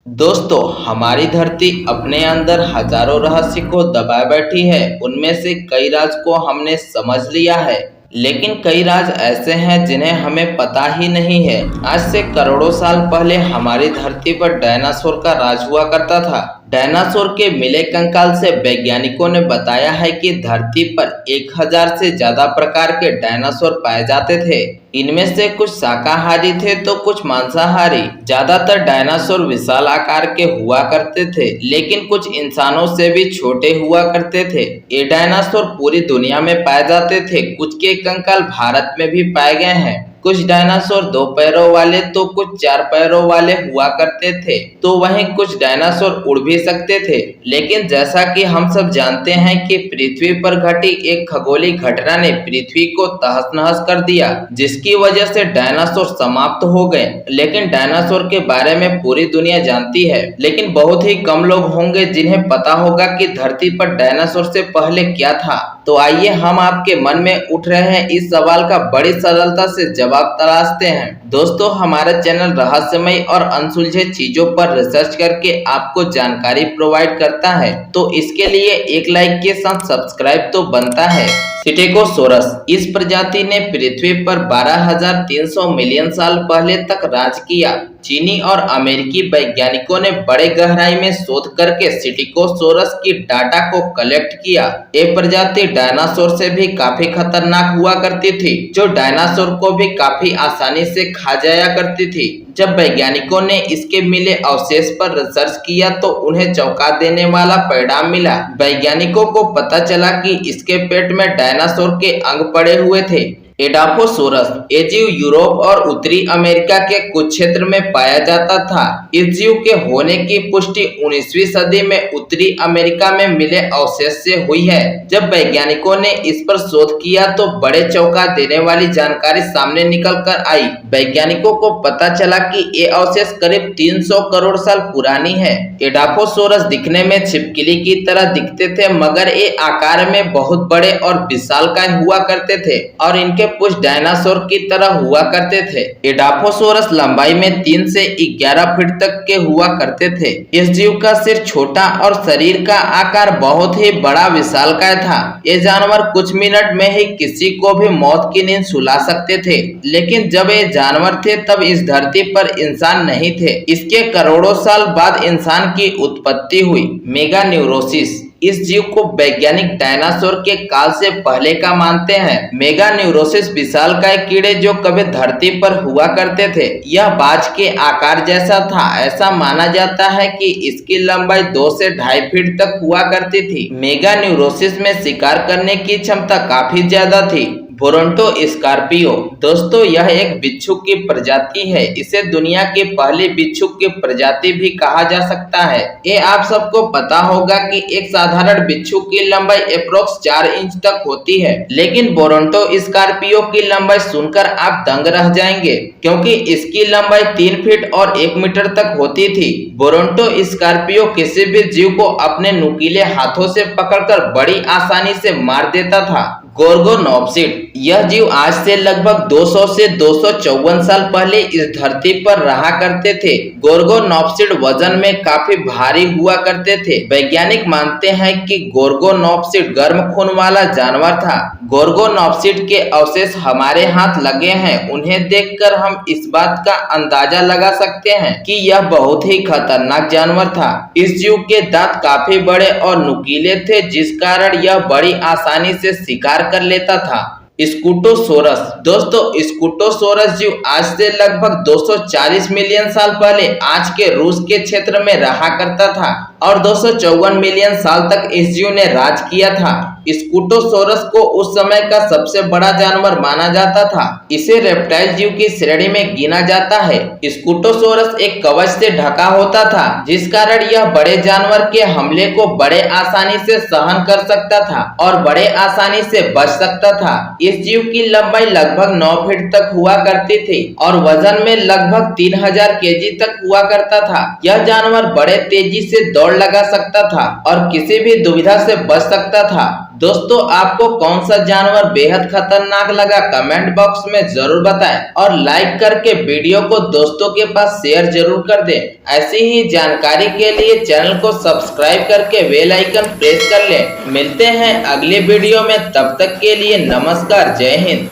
दोस्तों, हमारी धरती अपने अंदर हजारों रहस्य को दबाए बैठी है। उनमें से कई राज को हमने समझ लिया है, लेकिन कई राज ऐसे हैं जिन्हें हमें पता ही नहीं है। आज से करोड़ों साल पहले हमारी धरती पर डायनासोर का राज हुआ करता था। डायनासोर के मिले कंकाल से वैज्ञानिकों ने बताया है कि धरती पर 1000 से ज्यादा प्रकार के डायनासोर पाए जाते थे। इनमें से कुछ शाकाहारी थे तो कुछ मांसाहारी। ज्यादातर डायनासोर विशाल आकार के हुआ करते थे, लेकिन कुछ इंसानों से भी छोटे हुआ करते थे। ये डायनासोर पूरी दुनिया में पाए जाते थे। कुछ के कंकाल भारत में भी पाए गए हैं। कुछ डायनासोर 2 पैरों वाले तो कुछ 4 पैरों वाले हुआ करते थे, तो वहीं कुछ डायनासोर उड़ भी सकते थे। लेकिन जैसा कि हम सब जानते हैं कि पृथ्वी पर घटी एक खगोलीय घटना ने पृथ्वी को तहस-नहस कर दिया, जिसकी वजह से डायनासोर समाप्त हो गए। लेकिन डायनासोर के बारे में पूरी दुनिया जानती है, लेकिन बहुत ही कम लोग होंगे जिन्हें पता होगा कि धरती पर डायनासोर से पहले क्या था। तो आइए हम आपके मन में उठ रहे हैं इस सवाल का बड़ी सरलता से जवाब तलाशते हैं। दोस्तों, हमारा चैनल रहस्यमय और अनसुलझे चीजों पर रिसर्च करके आपको जानकारी प्रोवाइड करता है, तो इसके लिए एक लाइक के साथ सब्सक्राइब तो बनता है। स्टेगोसोरस इस प्रजाति ने पृथ्वी पर 12,300 मिलियन साल पहले तक राज किया। चीनी और अमेरिकी वैज्ञानिकों ने बड़े गहराई में शोध करके स्टेगोसोरस की डाटा को कलेक्ट किया। ये प्रजाति डायनासोर से भी काफी खतरनाक हुआ करती थी, जो डायनासोर को भी काफी आसानी से खा जाया करती थी। जब वैज्ञानिकों ने इसके मिले अवशेष पर रिसर्च किया तो उन्हें चौंका देने वाला परिणाम मिला। वैज्ञानिकों को पता चला कि इसके पेट में डायनासोर के अंग पड़े हुए थे। एडाफोसोरस ये जीव यूरोप और उत्तरी अमेरिका के कुछ क्षेत्र में पाया जाता था। इस जीव के होने की पुष्टि 19वीं सदी में उत्तरी अमेरिका में मिले अवशेष से हुई है। जब वैज्ञानिकों ने इस पर शोध किया तो बड़े चौंका देने वाली जानकारी सामने निकल कर आई। वैज्ञानिकों को पता चला कि ये अवशेष करीब 300 करोड़ साल पुरानी है। एडाफोसोरस दिखने में छिपकली की तरह दिखते थे, मगर ये आकार में बहुत बड़े और विशालकाय हुआ करते थे और इनके पुष्ट डायनासोर की तरह हुआ करते थे। एडाफोसोरस लंबाई में 3 से 11 फीट तक के हुआ करते थे। इस जीव का सिर छोटा और शरीर का आकार बहुत ही बड़ा विशालकाय था। ये जानवर कुछ मिनट में ही किसी को भी मौत की नींद सुला सकते थे। लेकिन जब ये जानवर थे तब इस धरती पर इंसान नहीं थे। इसके करोड़ों साल बाद इंसान की उत्पत्ति हुई। मेगान्यूरोसिस इस जीव को वैज्ञानिक डायनासोर के काल से पहले का मानते हैं। मेगान्यूरोसिस विशालकाय कीड़े जो कभी धरती पर हुआ करते थे। यह बाज के आकार जैसा था। ऐसा माना जाता है कि इसकी लंबाई 2 से 2.5 फीट तक हुआ करती थी। मेगान्यूरोसिस में शिकार करने की क्षमता काफी ज्यादा थी। बोरोंटो स्कॉर्पियो दोस्तों, यह एक बिच्छू की प्रजाति है। इसे दुनिया की पहली बिच्छू की प्रजाति भी कहा जा सकता है। ये आप सबको पता होगा कि एक साधारण बिच्छू की लंबाई अप्रोक्स 4 इंच तक होती है, लेकिन बोरोंटो स्कॉर्पियो की लंबाई सुनकर आप दंग रह जाएंगे, क्योंकि इसकी लंबाई 3 फीट और 1 मीटर तक होती थी। बोरोंटो स्कॉर्पियो किसी भी जीव को अपने नुकीले हाथों से पकड़कर बड़ी आसानी से मार देता था। गोर्गोनॉप्सिड यह जीव आज से लगभग 200 से 254 साल पहले इस धरती पर रहा करते थे। गोर्गोनॉप्सिड वजन में काफी भारी हुआ करते थे। वैज्ञानिक मानते हैं कि गोर्गोनॉप्सिड गर्म खून वाला जानवर था। गोर्गोनॉप्सिड के अवशेष हमारे हाथ लगे हैं। उन्हें देखकर हम इस बात का अंदाजा लगा सकते हैं कि यह बहुत ही खतरनाक जानवर था। इस जीव के दांत काफी बड़े और नुकीले थे, जिस कारण यह बड़ी आसानी से शिकार कर लेता था। स्कूटोसोरस दोस्तों, स्कूटोसोरस जीव आज से लगभग 240 मिलियन साल पहले आज के रूस के क्षेत्र में रहा करता था और 254 मिलियन साल तक इस जीव ने राज किया था। स्कूटोसोरस को उस समय का सबसे बड़ा जानवर माना जाता था। इसे रेप्टाइल जीव की श्रेणी में गिना जाता है। स्कूटोसोरस एक कवच से ढका होता था, जिस कारण यह बड़े जानवर के हमले को बड़े आसानी से सहन कर सकता था और बड़े आसानी से बच सकता था। इस जीव की लंबाई लगभग 9 फीट तक हुआ करती थी और वजन में लगभग 3000 केजी तक हुआ करता था। यह जानवर बड़े तेजी से दौड़ दौड़ लगा सकता था और किसी भी दुविधा से बच सकता था। दोस्तों, आपको कौन सा जानवर बेहद खतरनाक लगा कमेंट बॉक्स में जरूर बताएं और लाइक करके वीडियो को दोस्तों के पास शेयर जरूर कर दें। ऐसी ही जानकारी के लिए चैनल को सब्सक्राइब करके बेल आइकन प्रेस कर लें। मिलते हैं अगले वीडियो में, तब तक के लिए नमस्कार, जय हिंद।